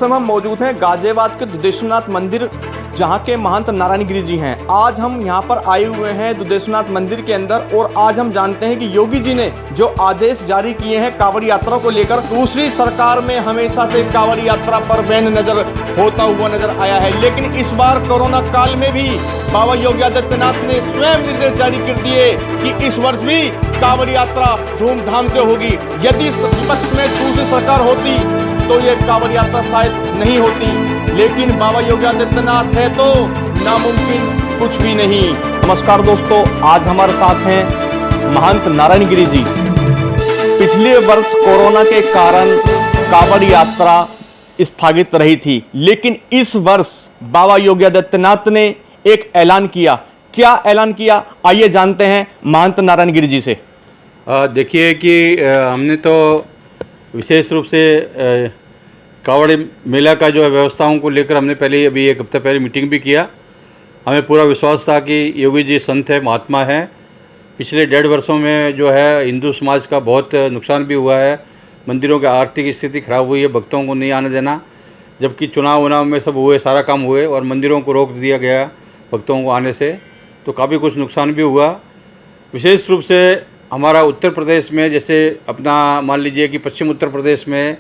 समय हम मौजूद हैं गाजियाबाद के दुधेश्वरनाथ मंदिर, जहां के महंत नारायण गिरी जी हैं। आज हम यहां पर आए हुए हैं दुधेश्वरनाथ मंदिर के अंदर और आज हम जानते हैं कि योगी जी ने जो आदेश जारी किए हैं कांवड़ यात्रा को लेकर। दूसरी सरकार में हमेशा से कांवड़ यात्रा पर बैन नजर होता हुआ नजर आया है, लेकिन इस बार कोरोना काल में भी बाबा योगी आदित्यनाथ ने स्वयं निर्देश जारी कर दिए कि इस वर्ष भी कांवड़ यात्रा धूमधाम से होगी। यदि विपक्ष में दूसरी सरकार होती तो ये कांवड़ यात्रा शायद नहीं होती, लेकिन बाबा योगी आदित्यनाथ है तो नामुमकिन कुछ भी नहीं। नमस्कार दोस्तों, आज हमारे साथ हैं महंत नारायण गिरी जी। पिछले वर्ष कोरोना के कारण कांवड़ यात्रा स्थगित रही थी, लेकिन इस वर्ष बाबा योगी आदित्यनाथ ने एक ऐलान किया। क्या ऐलान किया, आइए जानते हैं महंत नारायण गिरी जी से। देखिए कि हमने तो विशेष रूप से कांवड़ मेला का जो है व्यवस्थाओं को लेकर हमने पहले अभी एक हफ्ते पहले मीटिंग भी किया। हमें पूरा विश्वास था कि योगी जी संत है, महात्मा है। पिछले 1.5 वर्षों में जो है हिंदू समाज का बहुत नुकसान भी हुआ है। मंदिरों की आर्थिक स्थिति खराब हुई है, भक्तों को नहीं आने देना, जबकि चुनाव में सब हुए, सारा काम हुए और मंदिरों को रोक दिया गया भक्तों को आने से, तो काफ़ी कुछ नुकसान भी हुआ। विशेष रूप से हमारा उत्तर प्रदेश में, जैसे अपना मान लीजिए कि पश्चिम उत्तर प्रदेश में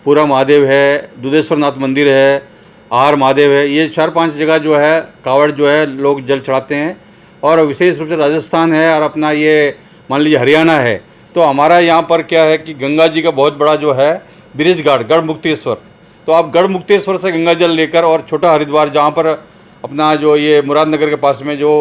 पूरा महादेव है, दुधेश्वरनाथ मंदिर है, आर महादेव है, ये 4-5 जगह जो है कांवड़ जो है लोग जल चढ़ाते हैं। और विशेष रूप से राजस्थान है और अपना ये मान लीजिए हरियाणा है। तो हमारा यहाँ पर क्या है कि गंगा जी का बहुत बड़ा जो है ब्रिज घाट गढ़मुक्तेश्वर, तो आप गढ़मुक्तेश्वर से गंगा जल लेकर और छोटा हरिद्वार जहाँ पर अपना जो ये मुरादनगर के पास में जो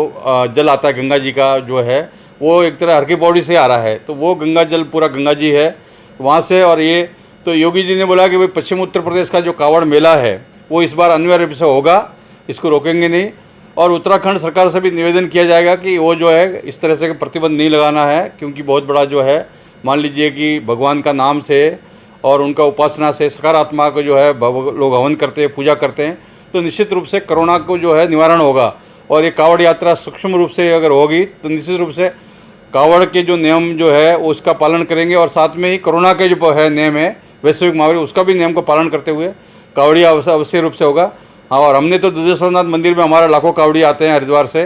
जल आता है गंगा जी का जो है, वो एक तरह हर की पौड़ी से आ रहा है, तो वो गंगा जल पूरा गंगा जी है वहाँ से। और ये तो योगी जी ने बोला कि भाई पश्चिम उत्तर प्रदेश का जो कांवड़ मेला है वो इस बार अनिवार्य रूप से होगा, इसको रोकेंगे नहीं। और उत्तराखंड सरकार से भी निवेदन किया जाएगा कि वो जो है इस तरह से प्रतिबंध नहीं लगाना है, क्योंकि बहुत बड़ा जो है मान लीजिए कि भगवान का नाम से और उनका उपासना से सकारात्मक को जो है लोग हवन करते हैं, पूजा करते हैं, तो निश्चित रूप से कोरोना को जो है निवारण होगा। और ये कांवड़ यात्रा सूक्ष्म रूप से अगर होगी तो निश्चित रूप से कांवड़ के जो नियम जो है उसका पालन करेंगे और साथ में ही कोरोना के जो है नियम है वैश्विक महामारी, उसका भी नियम को पालन करते हुए कांवड़िया अवश्य रूप से होगा। हाँ, और हमने तो दुधेश्वरनाथ मंदिर में हमारा लाखों कांवड़ी आते हैं हरिद्वार से,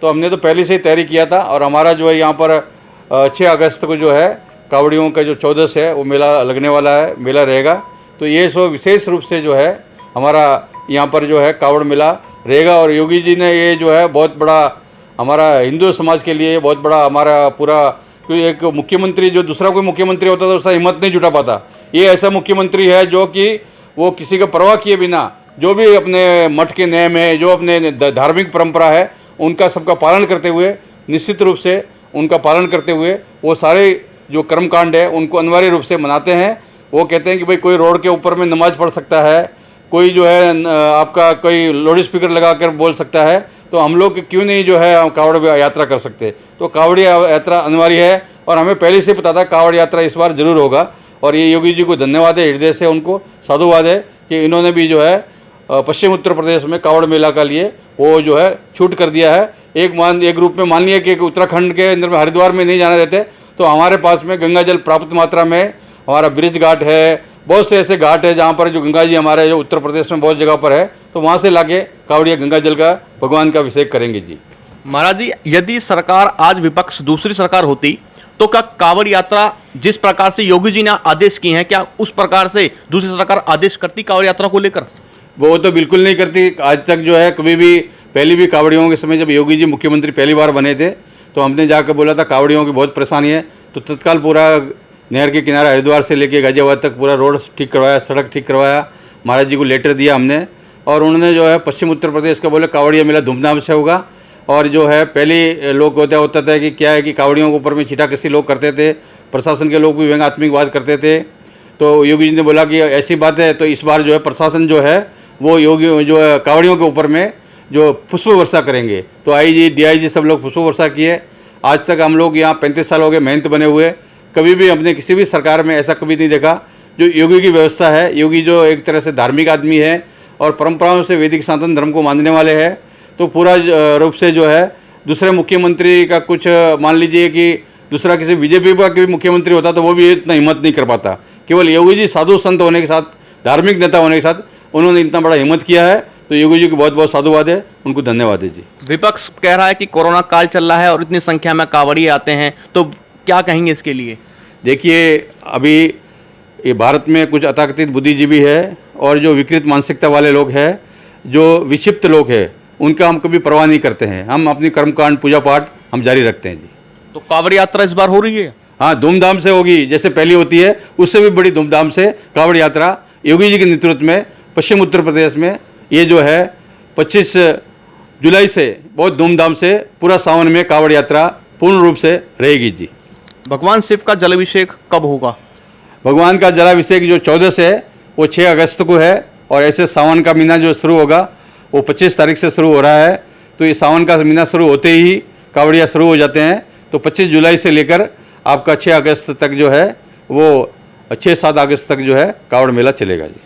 तो हमने तो पहले से ही तैयारी किया था। और हमारा जो है यहाँ पर 6 अगस्त को जो है कांवड़ियों का जो 14 है वो मेला लगने वाला है, मेला रहेगा। तो ये सो विशेष रूप से जो है हमारा यहाँ पर जो है कांवड़ मेला रहेगा। और योगी जी ने ये जो है बहुत बड़ा हमारा हिंदू समाज के लिए बहुत बड़ा हमारा पूरा, क्योंकि एक मुख्यमंत्री जो दूसरा कोई मुख्यमंत्री होता तो उसका हिम्मत नहीं जुटा पाता, ये ऐसा मुख्यमंत्री है जो कि वो किसी का परवाह किए बिना जो भी अपने मठ के नियम है, जो अपने धार्मिक परंपरा है, उनका सबका पालन करते हुए, निश्चित रूप से उनका पालन करते हुए वो सारे जो कर्मकांड है उनको अनिवार्य रूप से मनाते हैं। वो कहते हैं कि भाई कोई रोड के ऊपर में नमाज पढ़ सकता है, कोई जो है आपका कोई लाउड स्पीकर लगा कर बोल सकता है, तो हम लोग क्यों नहीं जो है कांवड़ यात्रा कर सकते। तो कांवड़ यात्रा अनिवार्य है और हमें पहले से पता था कांवड़ यात्रा इस बार जरूर होगा। और ये योगी जी को धन्यवाद है, हृदय से उनको साधुवाद है कि इन्होंने भी जो है पश्चिम उत्तर प्रदेश में कांवड़ मेला का लिए वो जो है छूट कर दिया है। एक रूप में मान लिया कि उत्तराखंड के अंदर में हरिद्वार में नहीं जाना देते, तो हमारे पास में गंगा जल प्राप्त मात्रा में हमारा ब्रिज घाट है, बहुत से ऐसे घाट है जहाँ पर जो गंगा जी हमारे जो उत्तर प्रदेश में बहुत जगह पर है, तो वहाँ से लाके कांवड़िया गंगा जल का भगवान का अभिषेक करेंगे जी। महाराज जी, यदि सरकार आज विपक्ष दूसरी सरकार होती तो क्या कांवड़ यात्रा जिस प्रकार से योगी जी ने आदेश किए हैं, क्या उस प्रकार से दूसरी सरकार आदेश करती कांवड़ यात्रा को लेकर? वो तो बिल्कुल नहीं करती। आज तक जो है कभी भी पहले भी कांवड़ियों के समय जब योगी जी मुख्यमंत्री पहली बार बने थे तो हमने जाकर बोला था कांवड़ियों की बहुत परेशानी है, तो तत्काल पूरा नहर के किनारे हरिद्वार से लेके गाजियाबाद तक पूरा रोड ठीक करवाया, सड़क ठीक करवाया, महाराज जी को लेटर दिया हमने। और उन्होंने जो है पश्चिम उत्तर प्रदेश का बोले कांवड़िया मेला धूमधाम से होगा। और जो है पहले लोग होता था कि क्या है कि कांवड़ियों के ऊपर में छीटाकसी लोग करते थे, प्रशासन के लोग भी व्यंग्यात्मक करते थे। तो योगी जी ने बोला कि ऐसी बात है तो इस बार जो है प्रशासन जो है वो योगी जो है कांवड़ियों के ऊपर में जो पुष्प वर्षा करेंगे। तो आईजी डीआईजी सब लोग पुष्प वर्षा किए। आज तक हम लोग यहाँ 35 साल हो गए मेहनत बने हुए, कभी भी हमने किसी भी सरकार में ऐसा कभी नहीं देखा। जो योगी की व्यवस्था है, योगी जो एक तरह से धार्मिक आदमी है और परंपराओं से वैदिक सनातन धर्म को मानने वाले हैं, तो पूरा रूप से जो है दूसरे मुख्यमंत्री का कुछ मान लीजिए कि दूसरा किसी बीजेपी का भी मुख्यमंत्री होता तो वो भी इतना हिम्मत नहीं कर पाता। केवल योगी जी साधु संत होने के साथ, धार्मिक नेता होने के साथ उन्होंने इतना बड़ा हिम्मत किया है, तो योगी जी को बहुत बहुत साधुवाद है, उनको धन्यवाद है जी। विपक्ष कह रहा है कि कोरोना काल चल रहा है और इतनी संख्या में कांवड़िए आते हैं, तो क्या कहेंगे इसके लिए? देखिए, अभी ये भारत में कुछ अतर्कित बुद्धिजीवी है और जो विकृत मानसिकता वाले लोग हैं, जो विक्षिप्त लोग हैं, उनका हम कभी परवाह नहीं करते हैं। हम अपनी कर्मकांड पूजा पाठ हम जारी रखते हैं जी। तो कांवड़ यात्रा इस बार हो रही है? हाँ, धूमधाम से होगी, जैसे पहली होती है उससे भी बड़ी धूमधाम से कांवड़ यात्रा योगी जी के नेतृत्व में पश्चिम उत्तर प्रदेश में ये जो है 25 जुलाई से बहुत धूमधाम से पूरा सावन में कांवड़ यात्रा पूर्ण रूप से रहेगी जी। भगवान शिव का जलाभिषेक कब होगा? भगवान का जलाभिषेक जो 14 से है वो 6 अगस्त को है, और ऐसे सावन का महीना जो शुरू होगा वो 25 तारीख से शुरू हो रहा है। तो ये सावन का महीना शुरू होते ही कांवड़िया शुरू हो जाते हैं। तो 25 जुलाई से लेकर आपका 6 अगस्त तक जो है वो 6-7 अगस्त तक जो है कांवड़ मेला चलेगा जी।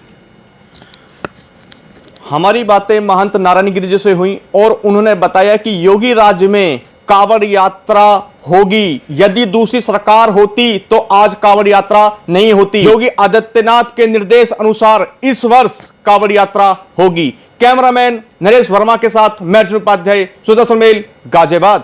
हमारी बातें महंत नारायण गिरी जी से हुई और उन्होंने बताया कि योगी राज्य में कांवड़ यात्रा होगी। यदि दूसरी सरकार होती तो आज कांवड़ यात्रा नहीं होती। योगी आदित्यनाथ के निर्देश अनुसार इस वर्ष कांवड़ यात्रा होगी। कैमरामैन नरेश वर्मा के साथ मैं अर्जुन उपाध्याय, सुदर्शन मेल, गाजियाबाद।